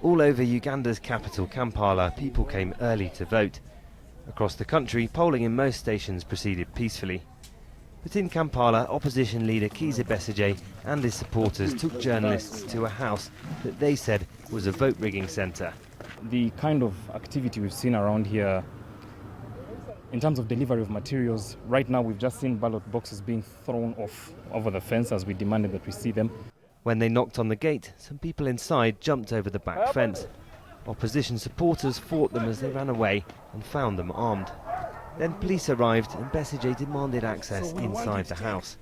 All over Uganda's capital, Kampala, people came early to vote. Across the country, polling in most stations proceeded peacefully. But in Kampala, opposition leader Kizza Besigye and his supporters took journalists to a house that they said was a vote-rigging centre. The kind of activity we've seen around here in terms of delivery of materials, right now we've just seen ballot boxes being thrown off over the fence as we demanded that we see them. When they knocked on the gate, some people inside jumped over the back fence. Opposition supporters fought them as they ran away and found them armed. Then police arrived and Besigye demanded access inside the house.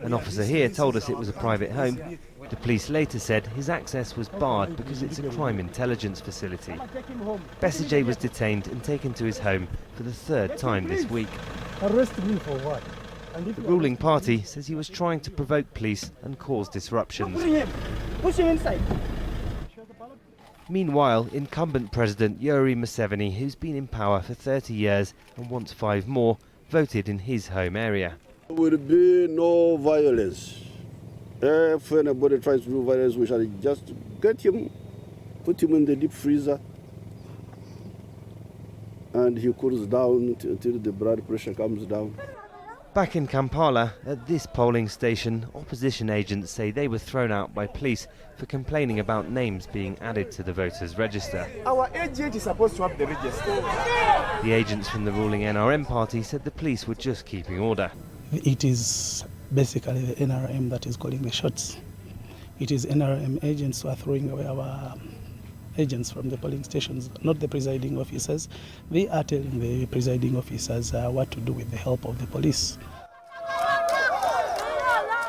An officer here told us it was a private home. The police later said his access was barred because it's a crime intelligence facility. Besigye was detained and taken to his home for the third time this week. Arrest me for what? The ruling party says he was trying to provoke police and cause disruptions. Push him inside. Meanwhile, incumbent President Yoweri Museveni, who's been in power for 30 years and wants 5 more, voted in his home area. There will be no violence. If anybody tries to do violence, we shall just get him, put him in the deep freezer, and he cools down until the blood pressure comes down. Back in Kampala, at this polling station, opposition agents say they were thrown out by police for complaining about names being added to the voters' register. Our agent is supposed to have the register. The agents from the ruling NRM party said the police were just keeping order. It is basically the NRM that is calling the shots. It is NRM agents who are throwing away our agents from the polling stations, not the presiding officers. They are telling the presiding officers what to do with the help of the police.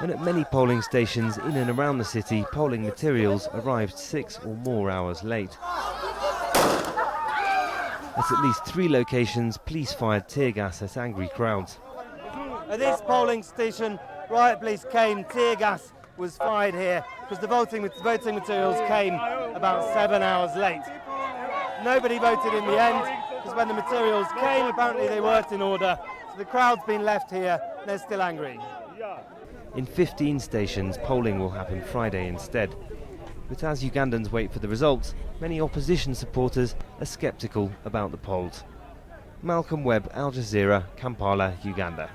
And at many polling stations in and around the city, polling materials arrived 6 or more hours late. At least 3 locations, police fired tear gas at angry crowds. At this polling station, riot police came, tear gas was fired here because the voting materials came about 7 hours late. Nobody voted in the end because when the materials came, apparently they weren't in order. So the crowd's been left here, they're still angry. In 15 stations, polling will happen Friday instead. But as Ugandans wait for the results, many opposition supporters are sceptical about the polls. Malcolm Webb, Al Jazeera, Kampala, Uganda.